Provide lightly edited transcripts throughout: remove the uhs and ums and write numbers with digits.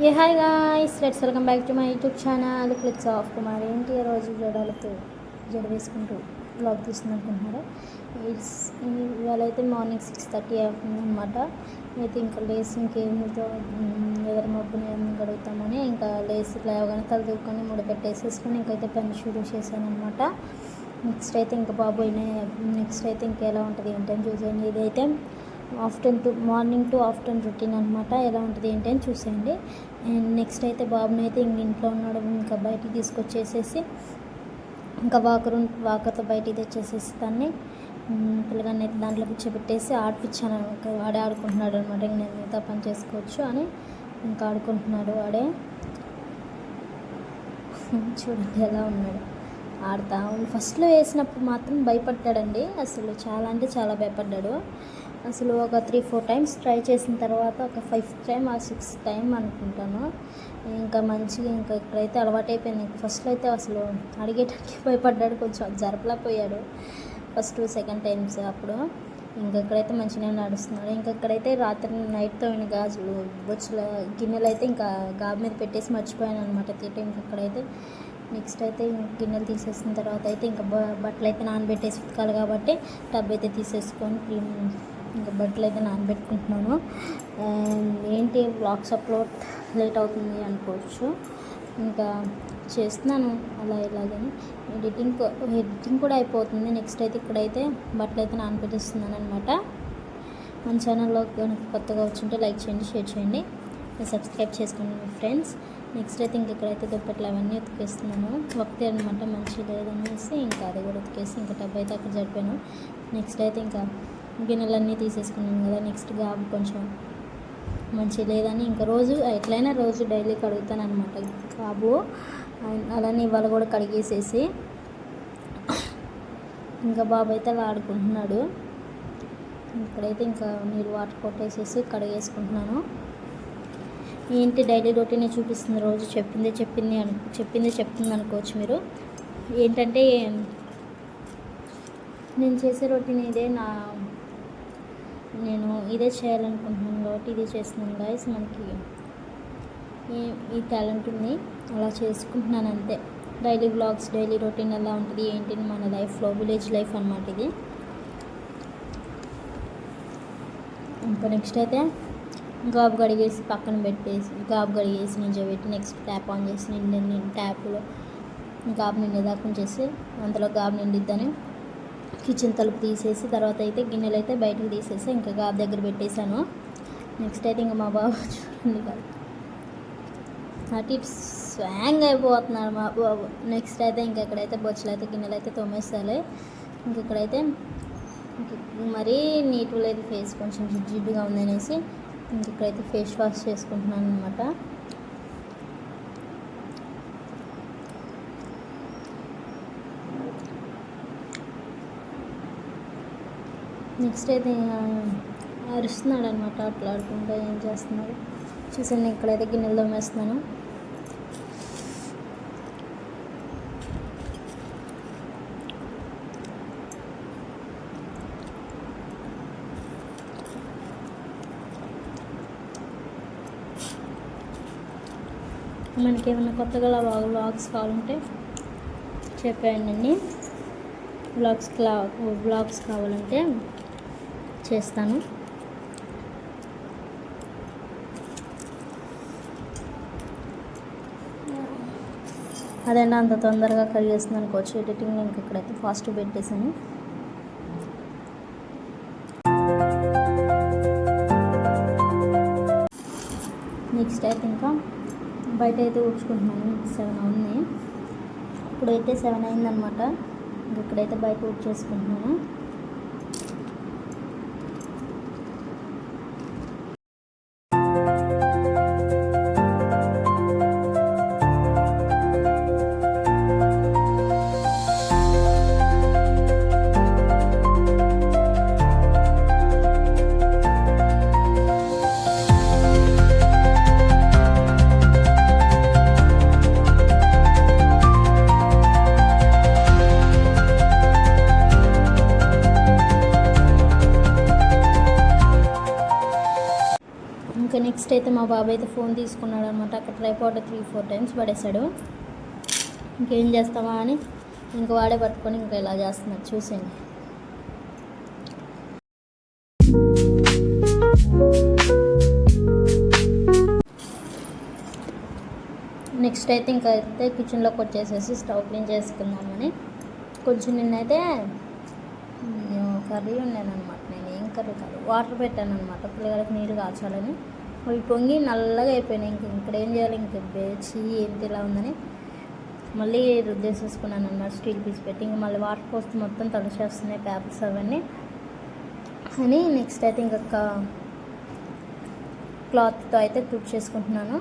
A hi guys, welcome back to my YouTube channel clicks of Kumar. ఏంటి రోజు జడాలతో జడ వేసుకుంటూ బ్లాగ్ తీస్తుంది అనుకుంటున్నారా? ఇవాళ అయితే మార్నింగ్ 6:30 అవుతుందన్నమాట. అయితే ఇంకా లేసి ఇంకేమితో ఎవరి మబ్బుని గడుగుతామని ఇంకా లేసి లేవగానే తల దూకొని ముడి పెట్టేసేసుకొని ఇంకైతే పని షూరు చేశానమాట. నెక్స్ట్ అయితే ఇంకా నెక్స్ట్ అయితే ఇంకా ఎలా ఉంటుంది ఏంటని చూసేయండి. ఇదైతే మార్నింగ్ టు ఆఫ్టర్నూన్ రొటీన్ అనమాట. ఎలా ఉంటుంది ఏంటి అని చూసేయండి. అండ్ నెక్స్ట్ అయితే బాబుని అయితే ఇంట్లో ఉన్నాడు, ఇంకా బయటికి తీసుకొచ్చేసేసి ఇంకా వాకర్తో బయటికి తెచ్చేసేసి దాన్ని పిల్లగాన్ని అయితే దాంట్లో కూర్చోబెట్టేసి ఆడిపించాను. ఇంకా వాడే ఆడుకుంటున్నాడు అనమాట. ఇంక నేను మిగతా పని చేసుకోవచ్చు అని ఇంకా ఆడుకుంటున్నాడు వాడే. చూడండి ఎలా ఉన్నాడు ఆడుతా. ఫస్ట్లో వేసినప్పుడు మాత్రం భయపడ్డాడండి. అసలు చాలా భయపడ్డాడు. అసలు ఒక 3-4 టైమ్స్ ట్రై చేసిన తర్వాత ఒక 5th టైం ఆ 6th టైం అనుకుంటాను ఇంకా మంచిగా ఇంకా ఇక్కడైతే అలవాటైపోయింది. ఫస్ట్లో అయితే అసలు అడిగేటానికి భయపడ్డాడు, కొంచెం జరపలేకపోయాడు ఫస్ట్ 2nd టైమ్స్. అప్పుడు ఇంకా ఇక్కడైతే మంచిగా నడుస్తున్నాడు. ఇంకా ఇక్కడైతే రాత్రి నైట్తో గాజులు బొచ్చుల గిన్నెలు అయితే ఇంకా గాబు మీద పెట్టేసి మర్చిపోయాను అనమాట తీయటం. ఇంకా ఇక్కడైతే నెక్స్ట్ అయితే గిన్నెలు తీసేసిన తర్వాత అయితే ఇంకా బట్టలు అయితే నానబెట్టేసి ఉతకాలి కాబట్టి టబ్ అయితే తీసేసుకొని ఇంకా బట్టలు అయితే నానబెట్టుకుంటున్నాను. ఏంటి బ్లాగ్స్ అప్లోడ్ లేట్ అవుతుంది అనుకోవచ్చు, ఇంకా చేస్తున్నాను ఇలాగని. ఎడిటింగ్ కూడా అయిపోతుంది. నెక్స్ట్ అయితే ఇక్కడైతే బట్టలు అయితే నానబెట్టేస్తున్నాను అనమాట. మన ఛానల్లో కొత్తగా వచ్చుంటే లైక్ చేయండి, షేర్ చేయండి, సబ్స్క్రైబ్ చేసుకోండి మీ ఫ్రెండ్స్. నెక్స్ట్ అయితే ఇంక ఇక్కడైతే దుప్పట్లు అవన్నీ ఉతికేస్తున్నాను. ఒకటే అనమాట, మంచి లేదనేసి ఇంకా అది కూడా ఉతికేసి ఇంకా టబ్ అయితే అక్కడ జరిపాను. నెక్స్ట్ అయితే ఇంకా గిన్నెలన్నీ తీసేసుకున్నాను కదా. నెక్స్ట్ గాబు కొంచెం మంచి లేదని ఇంకా ఎట్లయినా రోజు డైలీ కడుగుతాను అనమాట గాబు. అలానే ఇవాళ కూడా కడిగేసేసి ఇంకా బాబు అయితే అలా ఆడుకుంటున్నాడు. ఇక్కడైతే ఇంకా నీళ్ళు వాటర్ కొట్టేసేసి కడిగేసుకుంటున్నాను. ఏంటి డైలీ రొటీనే చూపిస్తుంది, రోజు చెప్తుంది అనుకోవచ్చు మీరు. ఏంటంటే నేను చేసే రొటీన్ నేను ఇదే చేయాలనుకుంటున్నాను కాబట్టి ఇదే చేస్తున్నాను గాయస్. మనకి ఈ టాలెంట్ ఉంది, అలా చేసుకుంటున్నాను అంతే. డైలీ వ్లాగ్స్, డైలీ రొటీన్ ఎలా ఉంటుంది ఏంటి మన లైఫ్లో, విలేజ్ లైఫ్ అన్నమాట ఇది. ఇంకా నెక్స్ట్ అయితే గాబు కడిగేసి పక్కన పెట్టేసి నించోబెట్టి నెక్స్ట్ ట్యాప్ ఆన్ చేసి ట్యాప్లో గాబు నిండేదాకా ఉంచేసి అంతలో గాబు నిండిద్దని కిచెన్ తలుపు తీసేసి తర్వాత అయితే గిన్నెలు అయితే బయటకు తీసేసి ఇంకా గాబు దగ్గర పెట్టేశాను. నెక్స్ట్ అయితే ఇంకా మా బాబు చూడండి కాదు అటు ఇటు స్వాంగ్ అయిపోతున్నాడు మా బాబు. నెక్స్ట్ అయితే ఇంకా ఇక్కడైతే బొచ్చులు అయితే గిన్నెలు అయితే తోమేస్తాలి. ఇంక ఇక్కడైతే మరీ నీట్గా లేదు, ఫేస్ కొంచెం జిడ్డుగా ఉందనేసి ఇంక ఇక్కడైతే ఫేస్ వాష్ చేసుకుంటున్నాను అనమాట. నెక్స్ట్ అయితే అరుస్తున్నాడు అనమాట, అట్లా ఆడుకుంటూ ఏం చేస్తున్నాడు చూసాను. ఇక్కడైతే గిన్నెలు తోమేస్తున్నాను. మనకేమైనా కొత్తగా వ్లాగ్స్ కావాలంటే చెప్పేయండి. వ్లాగ్స్ కావాలంటే చేస్తాను. అదేనా అంత తొందరగా కడిగేస్తుంది అనుకోవచ్చు. ఎడిటింగ్ ఇంక ఇక్కడైతే ఫాస్ట్ పెట్టేసాను. నెక్స్ట్ అయితే ఇంకా బయట అయితే ఊడ్చుకుంటున్నాను. 7 అవుతుంది, ఇప్పుడైతే 7 అయిందనమాట. ఇక్కడైతే బయట ఊడ్చేసుకుంటున్నాను. మా బాబాయ్ అయితే ఫోన్ తీసుకున్నాడు అనమాట. అక్కడ ట్రైపాడ్ 3-4 టైమ్స్ పడేశాడు. ఇంకేం చేస్తామా అని ఇంక వాడే పట్టుకొని ఇంకా ఇలా చేస్తున్నాడు. చూసేయండి. నెక్స్ట్ అయితే ఇంకా అయితే కిచెన్లోకి వచ్చేసేసి స్టవ్ క్లీన్ చేసుకుందామని కొంచెం నిన్నైతే కర్రీ ఉండేనమాట. నేను ఏం కర్రీ కాదు, వాటర్ పెట్టాను అనమాట పిల్లగాడికి నీళ్ళు కాచాలని. అవి పొంగి నల్లగా అయిపోయినాయి. ఇక్కడ ఏం చేయాలి, ఇంక బేచి ఏంటి ఇలా ఉందని మళ్ళీ రుద్దేసేసుకున్నాను అన్నమాట స్టీల్ పీస్ పెట్టి. ఇంక మళ్ళీ వాటర్ పోస్తే మొత్తం తడిచేస్తున్నాయి పేపర్స్ అవన్నీ అని నెక్స్ట్ అయితే ఇంకొక క్లాత్తో అయితే తుడిచేసుకుంటున్నాను.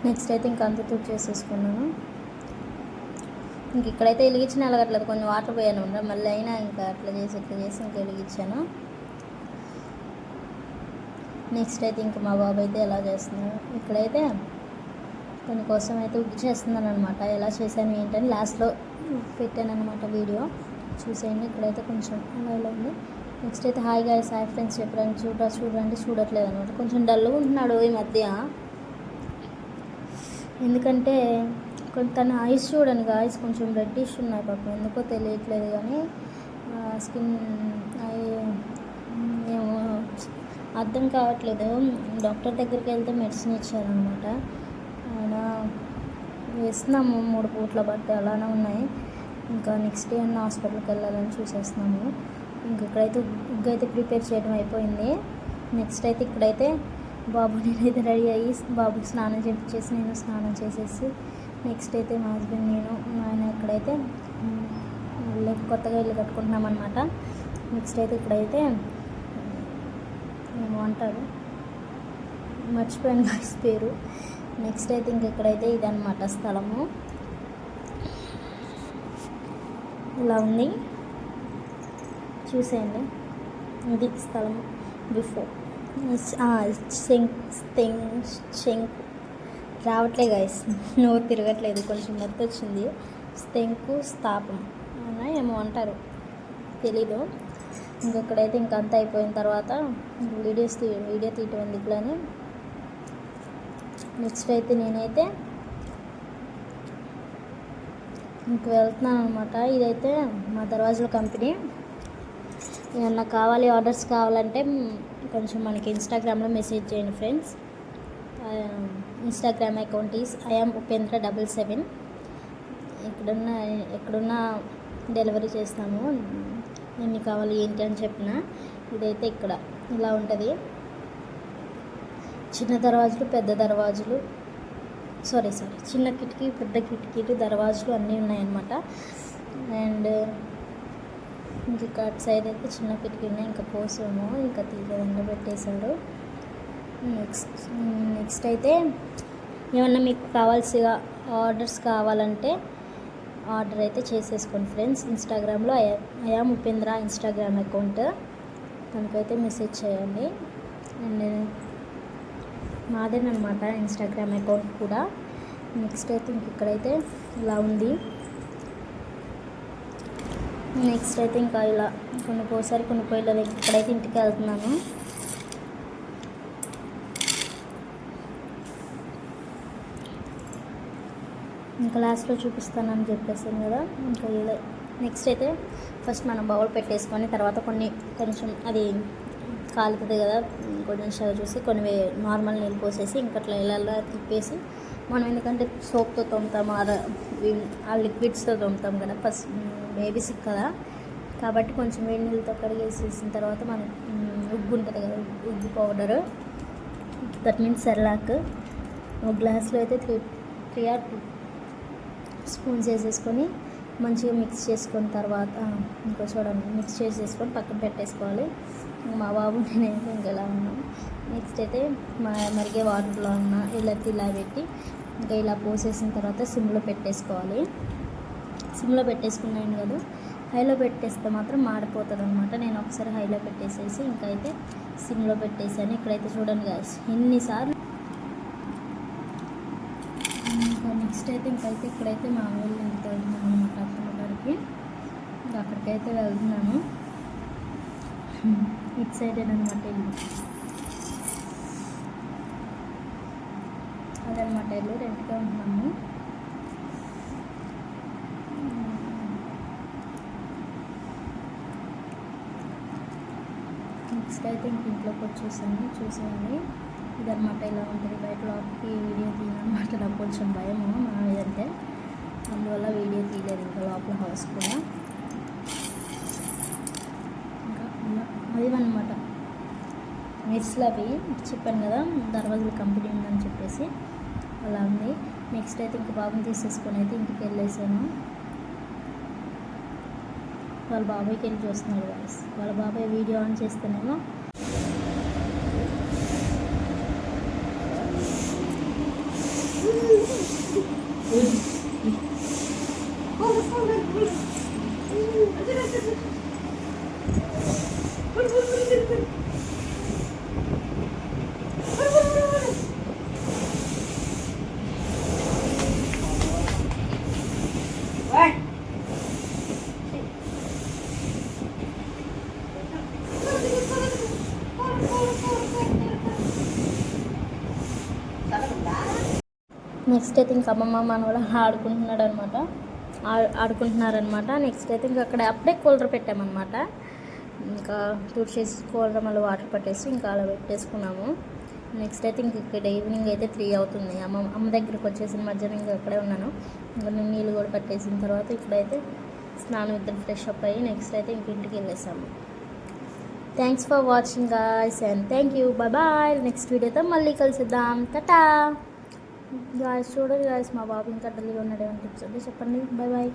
నెక్స్ట్ అయితే ఇంకా అంతా తుడిచేసేసుకున్నాను. ఇంక ఇక్కడైతే వెలిగించిన అలగట్లేదు, కొంచెం వాటర్ పోయాను ఉండ మళ్ళీ అయినా ఇంకా అట్లా చేసి ఇంకా వెలిగించాను. నెక్స్ట్ అయితే ఇంకా మా బాబు అయితే ఎలా చేస్తున్నాడు, ఇక్కడైతే దాని కోసం అయితే ఉగ్గు చేస్తున్నాను అనమాట. ఎలా చేశాను ఏంటని లాస్ట్లో పెట్టాను అనమాట వీడియో, చూసేయండి. ఇక్కడైతే కొంచెం అలా ఉంది. నెక్స్ట్ అయితే హాయ్ గాయ్స్, హాయ్ ఫ్రెండ్స్ చెప్పడానికి చూడండి చూడట్లేదు అనమాట. కొంచెం డల్గా ఉంటున్నాడు ఈ మధ్య, ఎందుకంటే తన ఐస్ చూడండి గాయస్, కొంచెం రెడ్డిష్ ఉన్నాయి పాపం, ఎందుకో తెలియట్లేదు. కానీ స్కిన్ ఏమో అర్థం కావట్లేదు. డాక్టర్ దగ్గరికి వెళ్తే మెడిసిన్ ఇచ్చారనమాట. ఆయన వేస్తున్నాము 3 పూట్ల బట్టి అలానే ఉన్నాయి. ఇంకా నెక్స్ట్ డే అన్న హాస్పిటల్కి వెళ్ళాలని చూసేస్తున్నాము. ఇంక ఇక్కడైతే ఉగ్గు అయితే ప్రిపేర్ చేయడం అయిపోయింది. నెక్స్ట్ అయితే ఇక్కడైతే బాబు నేనైతే రెడీ అయ్యి బాబుకి స్నానం చేయించేసి నేను స్నానం చేసేసి నెక్స్ట్ అయితే మా హస్బెండ్ నేను ఆయన ఇక్కడైతే కొత్తగా ఇల్లు కట్టుకుంటున్నాం అనమాట. నెక్స్ట్ అయితే ఇక్కడైతే ఏమంటారు మర్చిపోయాను గాయ్స్ పేరు. నెక్స్ట్ అయితే ఇంక ఇక్కడైతే ఇదన్నమాట స్థలము, ఇలా ఉంది చూసేయండి. ఇది స్థలము బిఫోర్ శంకు రావట్లే గాయస్, నోరు తిరగట్లేదు, కొంచెం మెత్త వచ్చింది. శంకు స్థాపం అలా ఏమో అంటారు, తెలీదు. ఇంకొకడైతే ఇంకంతా అయిపోయిన తర్వాత వీడియో తీయటం ఎందుకులని నెక్స్ట్ అయితే నేనైతే ఇంక వెళ్తున్నాను అనమాట. ఇదైతే మా దర్వాజుల కంపెనీ. ఏమన్నా కావాలి, ఆర్డర్స్ కావాలంటే కొంచెం మనకి ఇన్స్టాగ్రామ్లో మెసేజ్ చేయండి friends. Instagram account is IAMUPENDRA77. ఎక్కడున్నా డెలివరీ చేస్తాము, ఎన్ని కావాలి ఏంటి అని చెప్పిన. ఇదైతే ఇక్కడ ఇలా ఉంటుంది. చిన్న దర్వాజులు, పెద్ద దర్వాజులు, సారీ చిన్న కిటికీ, పెద్ద కిటికీలు, దర్వాజులు అన్నీ ఉన్నాయన్నమాట. అండ్ ఇంకా అటు సైడ్ అయితే చిన్న కిటికీ ఉన్నాయి. ఇంకా కోసము ఇంకా తీగ పెట్టేశాడు. నెక్స్ట్ అయితే ఏమన్నా మీకు కావాల్సిన ఆర్డర్స్ కావాలంటే ఆర్డర్ అయితే చేసేసుకోండి ఫ్రెండ్స్. ఇన్స్టాగ్రామ్లో IAMUPENDRA ఇన్స్టాగ్రామ్ అకౌంట్, దానికైతే మెసేజ్ చేయండి. అండ్ మాదేనమాట ఇన్స్టాగ్రామ్ అకౌంట్ కూడా. నెక్స్ట్ అయితే ఇంక ఇక్కడైతే ఇలా ఉంది. నెక్స్ట్ అయితే ఇంకా ఇలా కొన్ని పోయిలేదు. ఇక్కడైతే ఇంటికి వెళ్తున్నాను. ఇంకా లాస్ట్లో చూపిస్తానని చెప్పేసాను కదా. ఇంకా ఇలా నెక్స్ట్ అయితే ఫస్ట్ మనం బౌల్ పెట్టేసుకొని తర్వాత కొంచెం అది కాలుతుంది కదా, కొంచెం స్టవ్ చూసి కొన్ని నార్మల్ నీళ్ళు పోసేసి ఇంకా అట్లా ఇలా తిప్పేసి మనం ఎందుకంటే సోప్తో తోముతాము, ఆ లిక్విడ్స్తో తోముతాం కదా ఫస్ట్ బేబీస్కి కదా, కాబట్టి కొంచెం వేడి నీళ్ళతో కడిగేసేసిన తర్వాత మనం ఉగ్గు ఉంటుంది కదా, ఉగ్గు పౌడరు, దట్ మీన్స్ సెర్లాక్, ఒక గ్లాస్లో అయితే 3 or 2 స్పూన్స్ వేసేసుకొని మంచిగా మిక్స్ చేసుకున్న తర్వాత ఇంకో చూడండి మిక్స్ చేసేసుకొని పక్కన పెట్టేసుకోవాలి. మా బాబు నేనైతే ఇంకెలా ఉన్నాం. నెక్స్ట్ అయితే మరిగే వాటర్లో ఉన్న ఇలా పెట్టి ఇంకా ఇలా పోసేసిన తర్వాత సిమ్లో పెట్టేసుకోవాలి. సిమ్లో పెట్టేసుకున్నాను కదా, హైలో పెట్టేస్తే మాత్రం మాడిపోతుంది అనమాట. నేను ఒకసారి హైలో పెట్టేసేసి ఇంకా అయితే సిమ్లో పెట్టేసాను. ఇక్కడైతే చూడండి గాయస్ ఎన్నిసార్లు. ఇంకా నెక్స్ట్ అయితే ఇంకైతే ఇక్కడైతే మా వాళ్ళు ఇంటికి వెళ్తున్నాను అనమాట, అత్తమ్మ గారికి. ఇంకా అక్కడికైతే వెళ్తున్నాను. ఇటు సైడ్ అనమాట ఇల్లు, అదనమాట ఇల్లు, రెంట్గా ఉంటున్నాము. నెక్స్ట్ అయితే ఇంక ఇంట్లోకి వచ్చేసాను. చూసేయండి ఇదనమాట, ఇలా ఉంటుంది. బయట లోపలికి వీడియో తీయనమాట, నాకు కొంచెం భయము మా అంటే, అందువల్ల వీడియో తీయలేదు. ఇంకా లోపల హౌస్ కూడా ఇంకా అదివన్నమాట మెస్లు అవి చెప్పాను కదా, దర్వాజుల కంపెనీ ఉందని చెప్పేసి అలా ఉంది. నెక్స్ట్ అయితే ఇంక బాబుని తీసేసుకొని అయితే ఇంటికి వెళ్ళేసాను. వాళ్ళ బాబాయ్కి వెళ్ళి చూస్తున్నాడు గాయస్. వాళ్ళ బాబాయ్ వీడియో ఆన్ చేస్తేనేమో నెక్స్ట్ అయితే ఇంకా అమ్మమ్మ మనవడు ఆడుకుంటున్నారనమాట. నెక్స్ట్ అయితే ఇంకా అక్కడ అప్పుడే కూలర్ పెట్టామన్నమాట. ఇంకా చేసి కూలర్ మళ్ళీ వాటర్ పట్టేసి ఇంకా అలా పెట్టేసుకున్నాము. నెక్స్ట్ అయితే ఇంక ఇక్కడ ఈవినింగ్ అయితే 3 అవుతుంది. అమ్మ దగ్గరికి వచ్చేసిన మధ్యాహ్నం ఇంకా అక్కడే ఉన్నాను. ఇంకా నేను నీళ్ళు కూడా పట్టేసిన తర్వాత ఇక్కడైతే స్నానం ఇద్దరు ఫ్రెష్ అప్ అయ్యి నెక్స్ట్ అయితే ఇంక ఇంటికి వెళ్ళేసాము. Thanks for watching guys and thank you, bye. Next వీడియోతో మళ్ళీ కలిసిద్దాం. Tata guys. చూడండి గాయ్స్, మా బాబు ఇంకా డల్గా ఉన్నాడు. ఏమైనా టిప్స్ అంటే చెప్పండి. బాయ్.